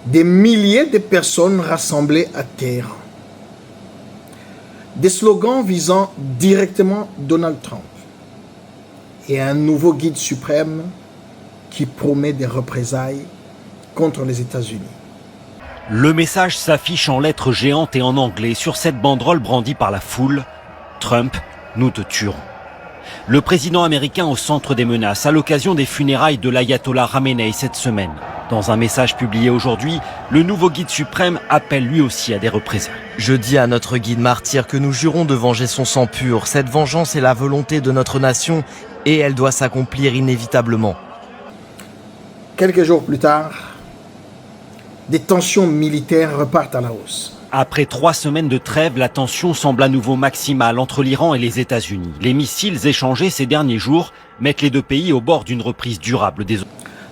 Des milliers de personnes rassemblées à Téhéran. Des slogans visant directement Donald Trump. Et un nouveau guide suprême qui promet des représailles contre les États-Unis. Le message s'affiche en lettres géantes et en anglais sur cette banderole brandie par la foule. Trump, nous te tuerons. Le président américain au centre des menaces à l'occasion des funérailles de l'ayatollah Khamenei cette semaine. Dans un message publié aujourd'hui, le nouveau guide suprême appelle lui aussi à des représailles. Je dis à notre guide martyr que nous jurons de venger son sang pur. Cette vengeance est la volonté de notre nation et elle doit s'accomplir inévitablement. Quelques jours plus tard, des tensions militaires repartent à la hausse. Après 3 semaines de trêve, la tension semble à nouveau maximale entre l'Iran et les États-Unis. Les missiles échangés ces derniers jours mettent les deux pays au bord d'une reprise durable des...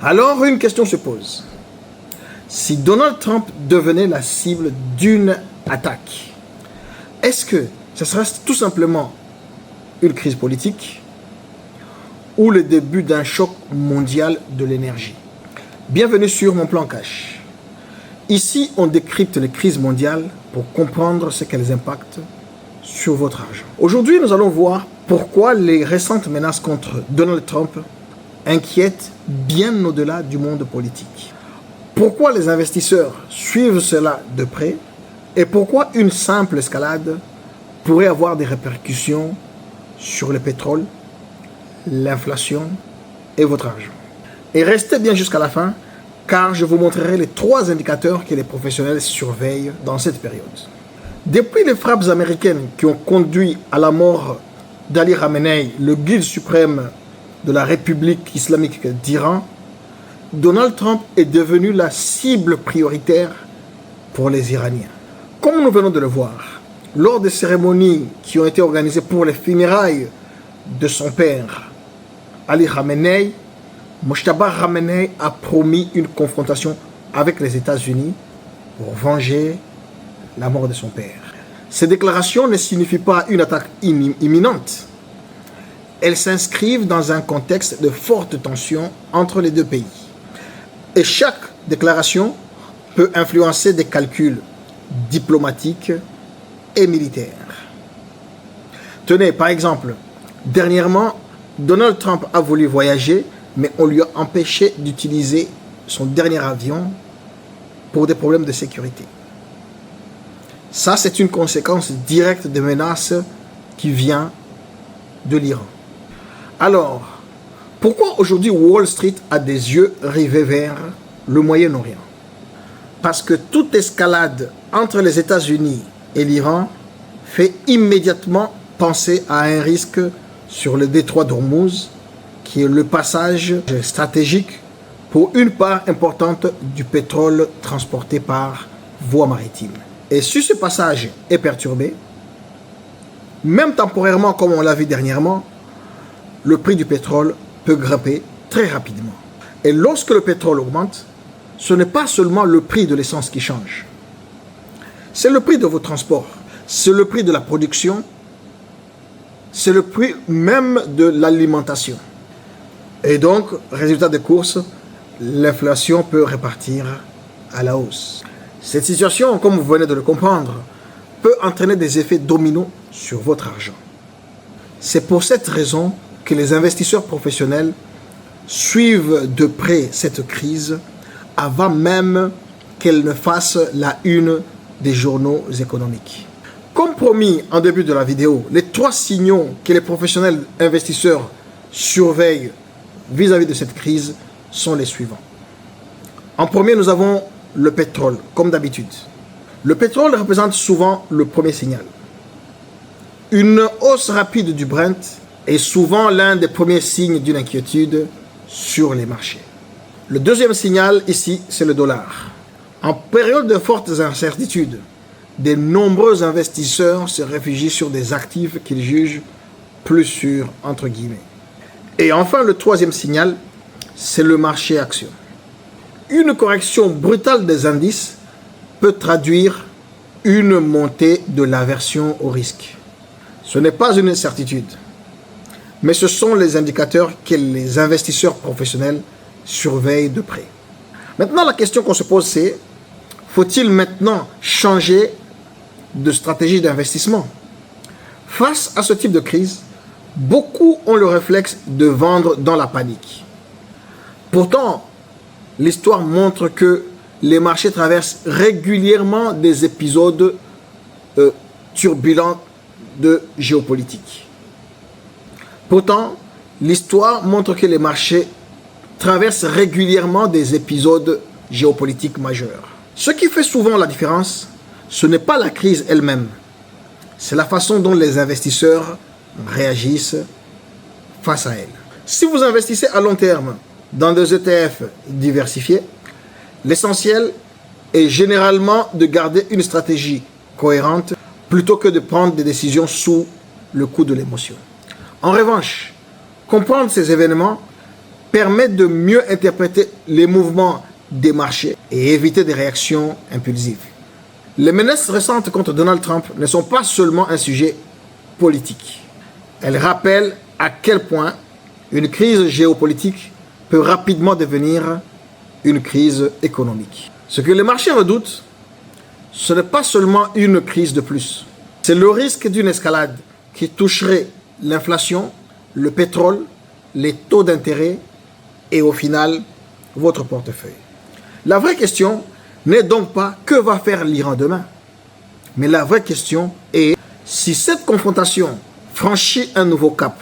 Alors une question se pose. Si Donald Trump devenait la cible d'une attaque, est-ce que ce sera tout simplement une crise politique ou le début d'un choc mondial de l'énergie? Bienvenue sur Mon Plan Cash. Ici, on décrypte les crises mondiales pour comprendre ce qu'elles impactent sur votre argent. Aujourd'hui, nous allons voir pourquoi les récentes menaces contre Donald Trump inquiètent bien au-delà du monde politique. Pourquoi les investisseurs suivent cela de près et pourquoi une simple escalade pourrait avoir des répercussions sur le pétrole, l'inflation et votre argent. Et restez bien jusqu'à la fin, car je vous montrerai les 3 indicateurs que les professionnels surveillent dans cette période. Depuis les frappes américaines qui ont conduit à la mort d'Ali Khamenei, le guide suprême de la République islamique d'Iran, Donald Trump est devenu la cible prioritaire pour les Iraniens. Comme nous venons de le voir, lors des cérémonies qui ont été organisées pour les funérailles de son père, Ali Khamenei, Mojtaba Khamenei a promis une confrontation avec les États-Unis pour venger la mort de son père. Ces déclarations ne signifient pas une attaque imminente. Elles s'inscrivent dans un contexte de forte tension entre les deux pays. Et chaque déclaration peut influencer des calculs diplomatiques et militaires. Tenez, par exemple, dernièrement, Donald Trump a voulu voyager, mais on lui a empêché d'utiliser son dernier avion pour des problèmes de sécurité. Ça, c'est une conséquence directe des menaces qui vient de l'Iran. Alors, pourquoi aujourd'hui Wall Street a des yeux rivés vers le Moyen-Orient? Parce que toute escalade entre les États-Unis et l'Iran fait immédiatement penser à un risque sur le détroit d'Ormuz, qui est le passage stratégique pour une part importante du pétrole transporté par voie maritime. Et si ce passage est perturbé, même temporairement comme on l'a vu dernièrement, le prix du pétrole peut grimper très rapidement. Et lorsque le pétrole augmente, ce n'est pas seulement le prix de l'essence qui change. C'est le prix de vos transports, c'est le prix de la production, c'est le prix même de l'alimentation. Et donc, résultat des courses, l'inflation peut repartir à la hausse. Cette situation, comme vous venez de le comprendre, peut entraîner des effets dominos sur votre argent. C'est pour cette raison que les investisseurs professionnels suivent de près cette crise avant même qu'elle ne fasse la une des journaux économiques. Comme promis en début de la vidéo, les 3 signaux que les professionnels investisseurs surveillent vis-à-vis de cette crise sont les suivants. En premier, nous avons le pétrole, comme d'habitude. Le pétrole représente souvent le premier signal. Une hausse rapide du Brent est souvent l'un des premiers signes d'une inquiétude sur les marchés. Le deuxième signal ici, c'est le dollar. En période de fortes incertitudes, de nombreux investisseurs se réfugient sur des actifs qu'ils jugent plus sûrs, entre guillemets. Et enfin, le troisième signal, c'est le marché action. Une correction brutale des indices peut traduire une montée de l'aversion au risque. Ce n'est pas une certitude, mais ce sont les indicateurs que les investisseurs professionnels surveillent de près. Maintenant, la question qu'on se pose, c'est Faut-il maintenant changer de stratégie d'investissement? Face à ce type de crise, beaucoup ont le réflexe de vendre dans la panique. Pourtant, l'histoire montre que les marchés traversent régulièrement des épisodes turbulents de géopolitique. Pourtant, l'histoire montre que les marchés traversent régulièrement des épisodes géopolitiques majeurs. Ce qui fait souvent la différence, ce n'est pas la crise elle-même, c'est la façon dont les investisseurs réagissent face à elle. Si vous investissez à long terme dans des ETF diversifiés, l'essentiel est généralement de garder une stratégie cohérente plutôt que de prendre des décisions sous le coup de l'émotion. En revanche, comprendre ces événements permet de mieux interpréter les mouvements des marchés et éviter des réactions impulsives. Les menaces récentes contre Donald Trump ne sont pas seulement un sujet politique. Elles rappellent à quel point une crise géopolitique peut rapidement devenir une crise économique. Ce que les marchés redoutent, ce n'est pas seulement une crise de plus. C'est le risque d'une escalade qui toucherait l'inflation, le pétrole, les taux d'intérêt et au final, votre portefeuille. La vraie question n'est donc pas que va faire l'Iran demain, mais la vraie question est si cette confrontation franchit un nouveau cap,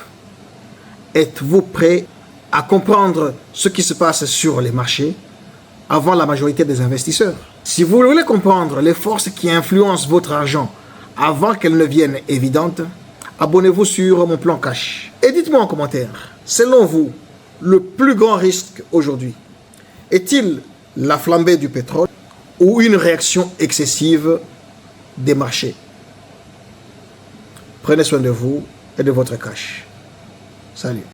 êtes-vous prêt à comprendre ce qui se passe sur les marchés avant la majorité des investisseurs? Si vous voulez comprendre les forces qui influencent votre argent avant qu'elles ne viennent évidentes, abonnez-vous sur mon plan cash. Et dites-moi en commentaire, selon vous, le plus grand risque aujourd'hui est-il la flambée du pétrole ou une réaction excessive des marchés? Prenez soin de vous et de votre cash. Salut.